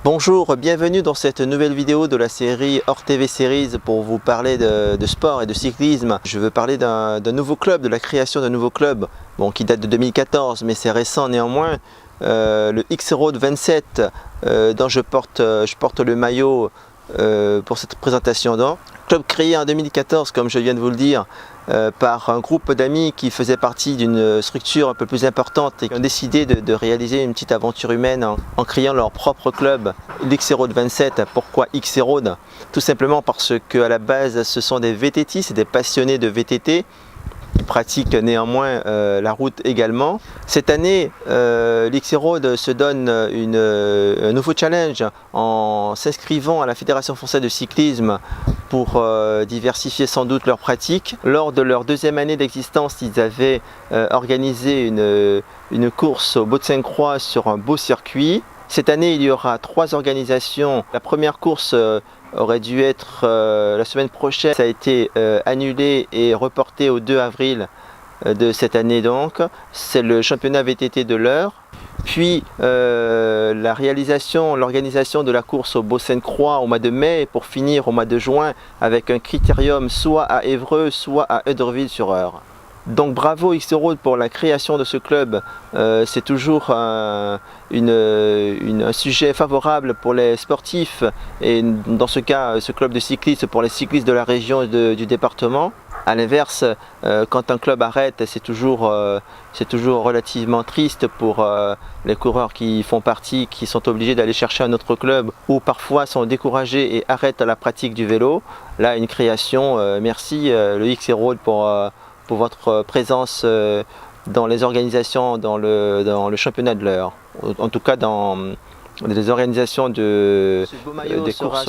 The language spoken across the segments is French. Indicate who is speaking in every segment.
Speaker 1: Bonjour, bienvenue dans cette nouvelle vidéo de la série Hors TV Series pour vous parler de sport et de cyclisme. Je veux parler d'un nouveau club, de la création d'un nouveau club, qui date de 2014 mais c'est récent néanmoins, le X-Road 27 dont je porte le maillot pour cette présentation. Club créé en 2014 comme je viens de vous le dire par un groupe d'amis qui faisaient partie d'une structure un peu plus importante et qui ont décidé de réaliser une petite aventure humaine en créant leur propre club, l'X-Road 27. Pourquoi X-Road? Tout simplement parce qu'à la base ce sont des VTT, des passionnés de VTT qui pratiquent néanmoins la route également. Cette année, l'X-Road se donne un nouveau challenge en s'inscrivant à la Fédération française de cyclisme pour diversifier sans doute leurs pratiques. Lors de leur deuxième année d'existence, ils avaient organisé une course au Bout-de-Sainte-Croix sur un beau circuit. Cette année, il y aura 3 organisations. La première course aurait dû être la semaine prochaine. Ça a été annulé et reporté au 2 avril de cette année donc. C'est le championnat VTT de l'Eure. Puis l'organisation de la course au Bout-de-Sainte-Croix au mois de mai pour finir au mois de juin avec un critérium soit à Évreux, soit à Huddersville-sur-Eure. Donc bravo X-Road pour la création de ce club, c'est toujours un sujet favorable pour les sportifs et dans ce cas ce club de cyclistes pour les cyclistes de la région et du département. A l'inverse, quand un club arrête, c'est toujours relativement triste pour les coureurs qui font partie, qui sont obligés d'aller chercher un autre club ou parfois sont découragés et arrêtent la pratique du vélo. Là une création, merci le X-Road pour votre présence dans les organisations, dans le championnat de l'Eure. En tout cas dans les organisations des courses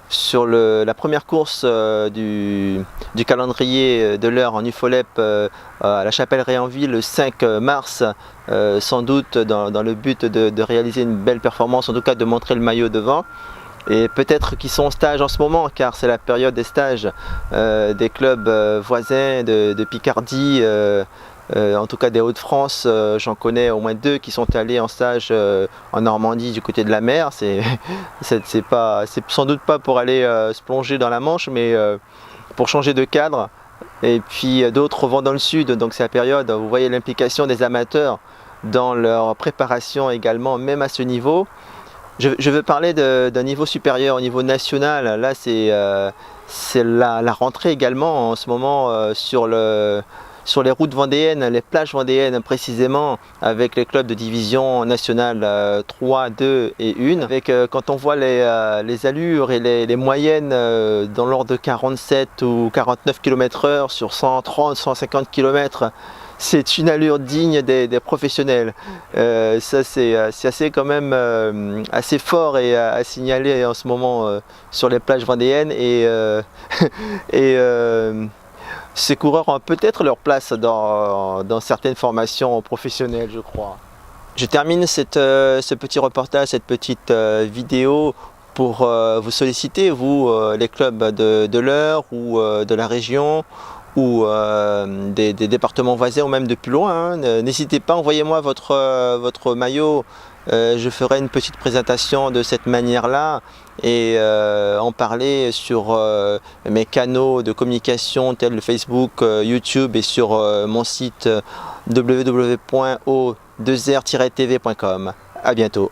Speaker 1: sur la première course du calendrier de l'Eure en UFOLEP à la Chapelle-Réanville le 5 mars, sans doute dans le but de réaliser une belle performance, en tout cas de montrer le maillot devant. Et peut-être qu'ils sont en stage en ce moment car c'est la période des stages des clubs voisins de Picardie, en tout cas des Hauts-de-France. J'en connais au moins 2 qui sont allés en stage en Normandie du côté de la mer. C'est sans doute pas pour aller se plonger dans la Manche mais pour changer de cadre. Et puis d'autres vont dans le sud, donc c'est la période, vous voyez l'implication des amateurs dans leur préparation également, même à ce niveau. Je veux parler d'un niveau supérieur, au niveau national. Là, c'est la rentrée également en ce moment sur les routes vendéennes, les plages vendéennes précisément, avec les clubs de division nationale 3, 2 et 1. Quand on voit les allures et les moyennes dans l'ordre de 47 ou 49 km/h sur 130, 150 km, c'est une allure digne des professionnels. Ça c'est assez quand même assez fort et à signaler en ce moment sur les plages vendéennes et ces coureurs ont peut-être leur place dans certaines formations professionnelles, je crois. Je termine ce petit reportage, cette petite vidéo pour vous solliciter, vous les clubs de l'Eure ou de la région ou des départements voisins ou même de plus loin. N'hésitez pas, envoyez-moi votre maillot. Je ferai une petite présentation de cette manière-là et en parler sur mes canaux de communication tels le Facebook, YouTube et sur mon site www.o2r-tv.com. À bientôt.